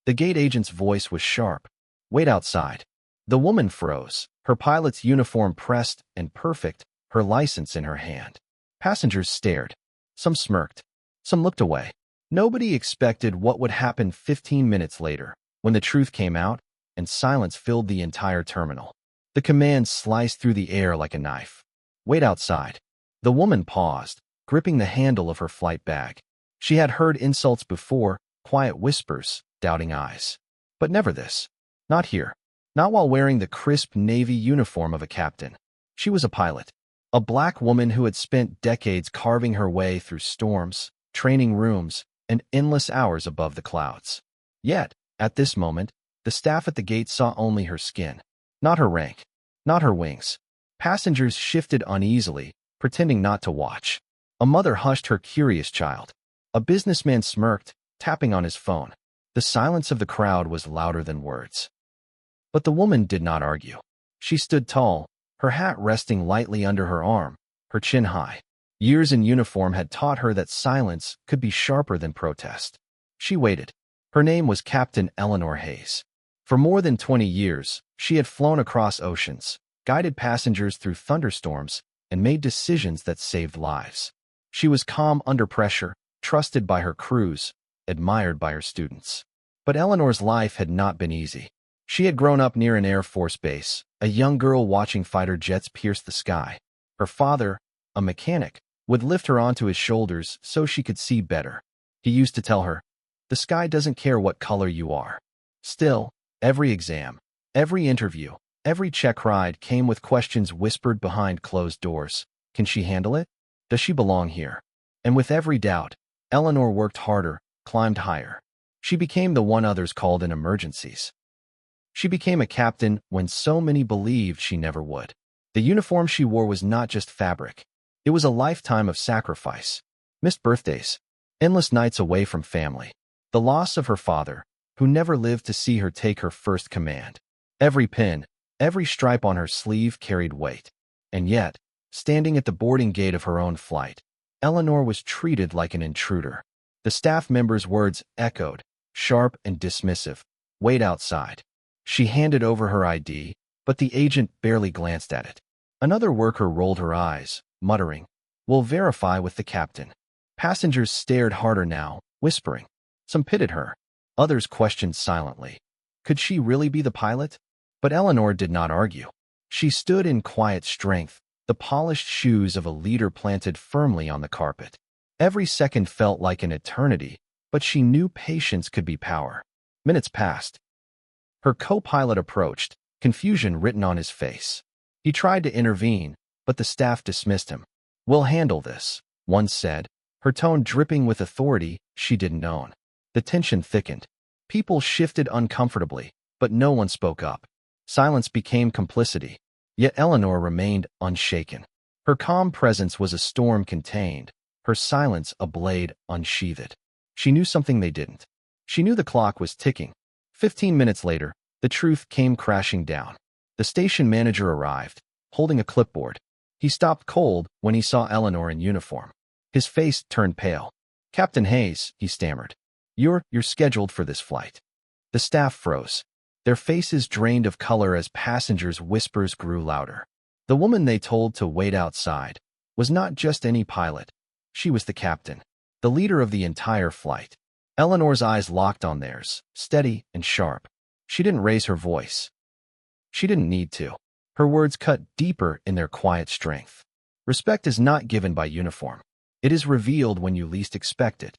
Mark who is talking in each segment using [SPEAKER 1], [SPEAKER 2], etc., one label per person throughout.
[SPEAKER 1] The gate agent's voice was sharp. "Wait outside." The woman froze, her pilot's uniform pressed and perfect, her license in her hand. Passengers stared. Some smirked. Some looked away. Nobody expected what would happen 15 minutes later, when the truth came out and silence filled the entire terminal. The command sliced through the air like a knife. "Wait outside." The woman paused, gripping the handle of her flight bag. She had heard insults before, quiet whispers, doubting eyes. But never this. Not here. Not while wearing the crisp navy uniform of a captain. She was a pilot. A black woman who had spent decades carving her way through storms, training rooms, and endless hours above the clouds. Yet, at this moment, the staff at the gate saw only her skin. Not her rank. Not her wings. Passengers shifted uneasily, pretending not to watch. A mother hushed her curious child. A businessman smirked, tapping on his phone. The silence of the crowd was louder than words. But the woman did not argue. She stood tall, her hat resting lightly under her arm, her chin high. Years in uniform had taught her that silence could be sharper than protest. She waited. Her name was Captain Eleanor Hayes. For more than 20 years, she had flown across oceans, guided passengers through thunderstorms, and made decisions that saved lives. She was calm under pressure, trusted by her crews, admired by her students. But Eleanor's life had not been easy. She had grown up near an Air Force base, a young girl watching fighter jets pierce the sky. Her father, a mechanic, would lift her onto his shoulders so she could see better. He used to tell her, "The sky doesn't care what color you are." Still, every exam, every interview, every check ride came with questions whispered behind closed doors. Can she handle it? Does she belong here? And with every doubt, Eleanor worked harder, climbed higher. She became the one others called in emergencies. She became a captain when so many believed she never would. The uniform she wore was not just fabric. It was a lifetime of sacrifice. Missed birthdays, endless nights away from family, the loss of her father, who never lived to see her take her first command. Every pin, every stripe on her sleeve carried weight. And yet, standing at the boarding gate of her own flight, Eleanor was treated like an intruder. The staff member's words echoed, sharp and dismissive. "Wait outside." She handed over her ID, but the agent barely glanced at it. Another worker rolled her eyes, muttering, "We'll verify with the captain." Passengers stared harder now, whispering. Some pitied her. Others questioned silently. Could she really be the pilot? But Eleanor did not argue. She stood in quiet strength, the polished shoes of a leader planted firmly on the carpet. Every second felt like an eternity, but she knew patience could be power. Minutes passed. Her co-pilot approached, confusion written on his face. He tried to intervene, but the staff dismissed him. "We'll handle this," one said, her tone dripping with authority she didn't own. The tension thickened. People shifted uncomfortably, but no one spoke up. Silence became complicity. Yet Eleanor remained unshaken. Her calm presence was a storm contained, her silence a blade unsheathed. She knew something they didn't. She knew the clock was ticking. 15 minutes later, the truth came crashing down. The station manager arrived, holding a clipboard. He stopped cold when he saw Eleanor in uniform. His face turned pale. "Captain Hayes," he stammered. You're scheduled for this flight." The staff froze. Their faces drained of color as passengers' whispers grew louder. The woman they told to wait outside was not just any pilot. She was the captain, the leader of the entire flight. Eleanor's eyes locked on theirs, steady and sharp. She didn't raise her voice. She didn't need to. Her words cut deeper in their quiet strength. Respect is not given by uniform. It is revealed when you least expect it.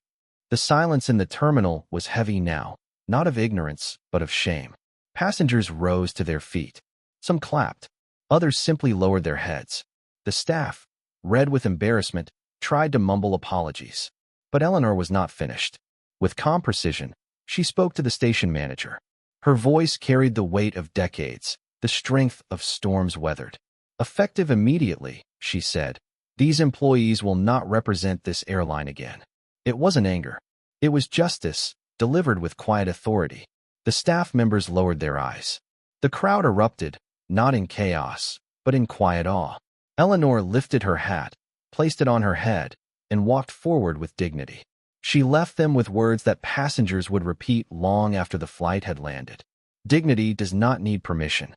[SPEAKER 1] The silence in the terminal was heavy now, not of ignorance, but of shame. Passengers rose to their feet. Some clapped. Others simply lowered their heads. The staff, red with embarrassment, tried to mumble apologies. But Eleanor was not finished. With calm precision, she spoke to the station manager. Her voice carried the weight of decades, the strength of storms weathered. "Effective immediately," she said, "these employees will not represent this airline again." It wasn't anger. It was justice, delivered with quiet authority. The staff members lowered their eyes. The crowd erupted, not in chaos, but in quiet awe. Eleanor lifted her hat, placed it on her head, and walked forward with dignity. She left them with words that passengers would repeat long after the flight had landed. Dignity does not need permission.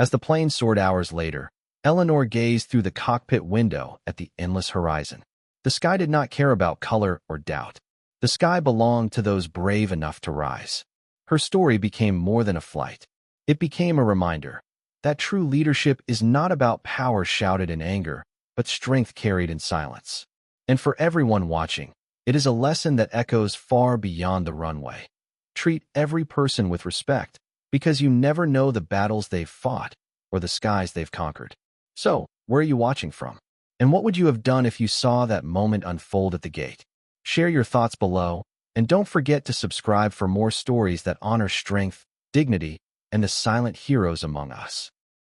[SPEAKER 1] As the plane soared hours later, Eleanor gazed through the cockpit window at the endless horizon. The sky did not care about color or doubt. The sky belonged to those brave enough to rise. Her story became more than a flight. It became a reminder that true leadership is not about power shouted in anger, but strength carried in silence. And for everyone watching, it is a lesson that echoes far beyond the runway. Treat every person with respect, because you never know the battles they've fought or the skies they've conquered. So, where are you watching from? And what would you have done if you saw that moment unfold at the gate? Share your thoughts below, and don't forget to subscribe for more stories that honor strength, dignity, and the silent heroes among us.